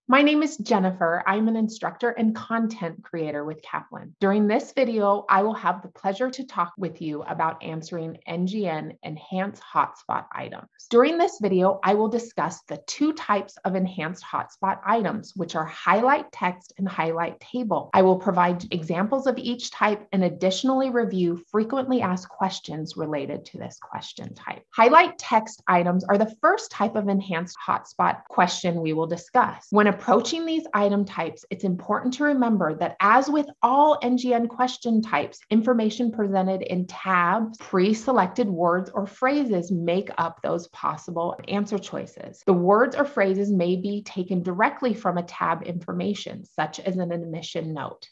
My name is Jennifer. I'm an instructor and content creator with Kaplan. During this video, I will have the pleasure to talk with you about answering NGN Enhanced HotSpot Items. During this video, I will discuss the two types of Enhanced HotSpot Items, which are highlight text and highlight table. I will provide examples of each type and additionally review frequently asked questions related to this question type. Highlight text items are the first type of Enhanced HotSpot question we will discuss. When approaching these item types, it's important to remember that as with all NGN question types, information presented in tabs, pre-selected words or phrases make up those possible answer choices. The words or phrases may be taken directly from a tab information, such as an admission note.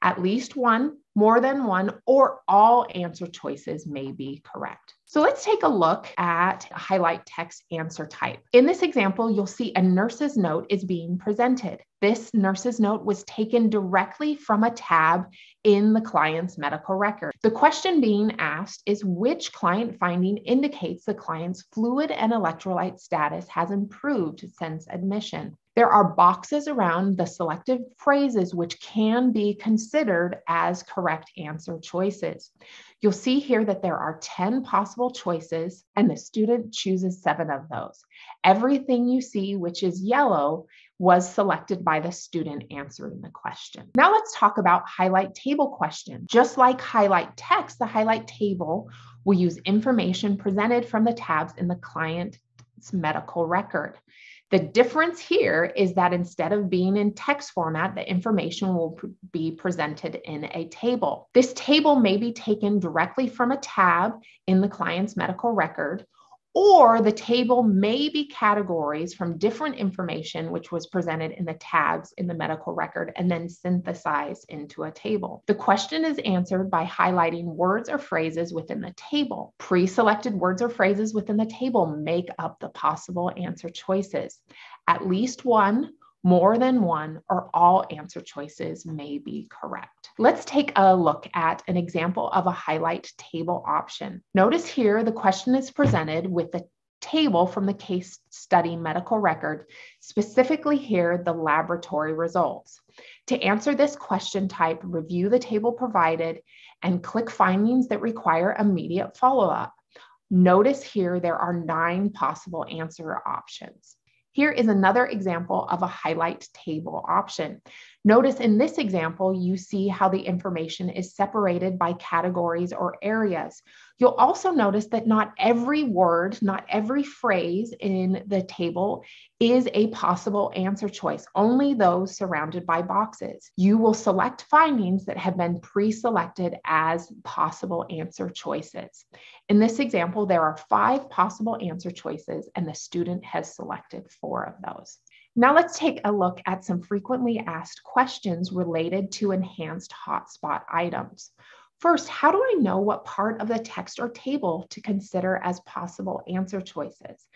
At least one, more than one, or all answer choices may be correct. So let's take a look at a highlight text answer type. In this example, you'll see a nurse's note is being presented. This nurse's note was taken directly from a tab in the client's medical record. The question being asked is which client finding indicates the client's fluid and electrolyte status has improved since admission. There are boxes around the selected phrases which can be considered as correct answer choices. You'll see here that there are 10 possible choices and the student chooses 7 of those. Everything you see, which is yellow, was selected by the student answering the question. Now let's talk about highlight table question. Just like highlight text, the highlight table will use information presented from the tabs in the client's medical record. The difference here is that instead of being in text format, the information will be presented in a table. This table may be taken directly from a tab in the client's medical record, or the table may be categories from different information which was presented in the tabs in the medical record and then synthesized into a table. The question is answered by highlighting words or phrases within the table. Pre-selected words or phrases within the table make up the possible answer choices. At least one, more than one, or all answer choices may be correct. Let's take a look at an example of a highlight table option. Notice here the question is presented with the table from the case study medical record, specifically here the laboratory results. To answer this question type, review the table provided and click findings that require immediate follow-up. Notice here there are 9 possible answer options. Here is another example of a highlight table option. Notice in this example, you see how the information is separated by categories or areas. You'll also notice that not every word, not every phrase in the table is a possible answer choice, only those surrounded by boxes. You will select findings that have been pre-selected as possible answer choices. In this example, there are 5 possible answer choices and the student has selected 4 of those. Now let's take a look at some frequently asked questions related to enhanced hotspot items. First, how do I know what part of the text or table to consider as possible answer choices?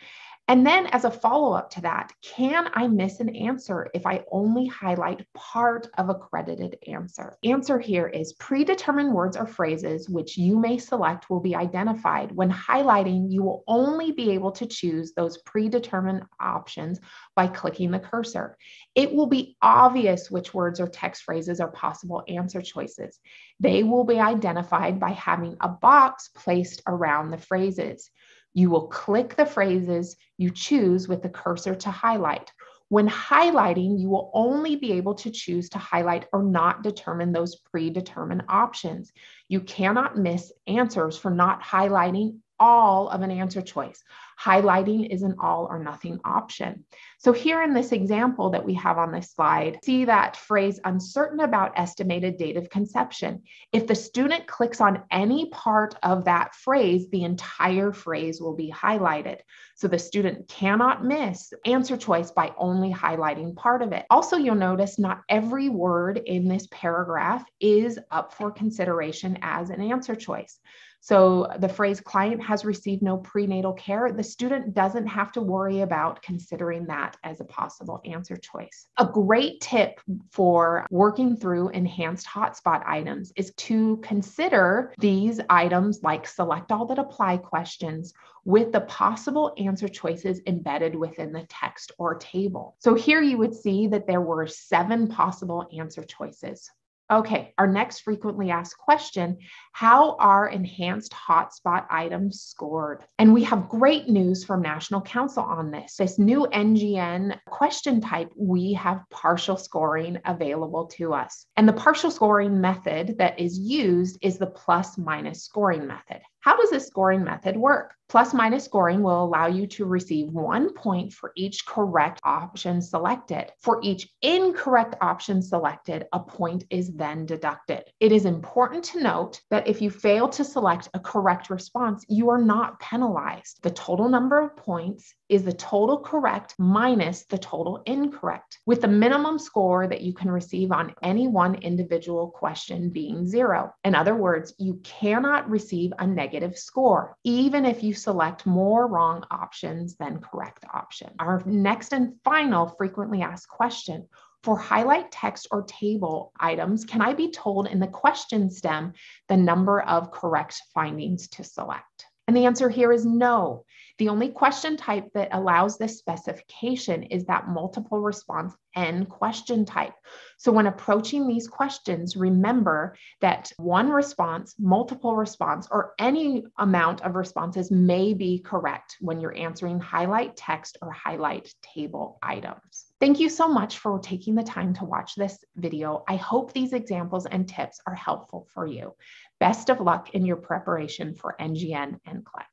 And then as a follow-up to that, can I miss an answer if I only highlight part of a credited answer? Answer here is predetermined words or phrases which you may select will be identified. When highlighting, you will only be able to choose those predetermined options by clicking the cursor. It will be obvious which words or text phrases are possible answer choices. They will be identified by having a box placed around the phrases. You will click the phrases you choose with the cursor to highlight. When highlighting, you will only be able to choose to highlight or not determine those predetermined options. You cannot miss answers for not highlighting all of an answer choice. Highlighting is an all or nothing option. So here in this example that we have on this slide, see that phrase uncertain about estimated date of conception. If the student clicks on any part of that phrase, the entire phrase will be highlighted. So the student cannot miss answer choice by only highlighting part of it. Also, you'll notice not every word in this paragraph is up for consideration as an answer choice. So the phrase client has received no prenatal care, the student doesn't have to worry about considering that as a possible answer choice. A great tip for working through enhanced hotspot items is to consider these items like select all that apply questions with the possible answer choices embedded within the text or table. So here you would see that there were 7 possible answer choices. Okay, our next frequently asked question, how are enhanced hotspot items scored? And we have great news from National Council on this. This new NGN question type, we have partial scoring available to us. And the partial scoring method that is used is the plus-minus scoring method. How does this scoring method work? Plus-minus scoring will allow you to receive 1 point for each correct option selected. For each incorrect option selected, a point is then deducted. It is important to note that if you fail to select a correct response, you are not penalized. The total number of points is the total correct minus the total incorrect, with the minimum score that you can receive on any one individual question being 0. In other words, you cannot receive a negative score, even if you select more wrong options than correct options. Our next and final frequently asked question, for highlight text or table items, can I be told in the question stem the number of correct findings to select? And the answer here is no. The only question type that allows this specification is that multiple response N question type. So when approaching these questions, remember that one response, multiple response, or any amount of responses may be correct when you're answering highlight text or highlight table items. Thank you so much for taking the time to watch this video. I hope these examples and tips are helpful for you. Best of luck in your preparation for NGN and NCLEX.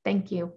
Thank you.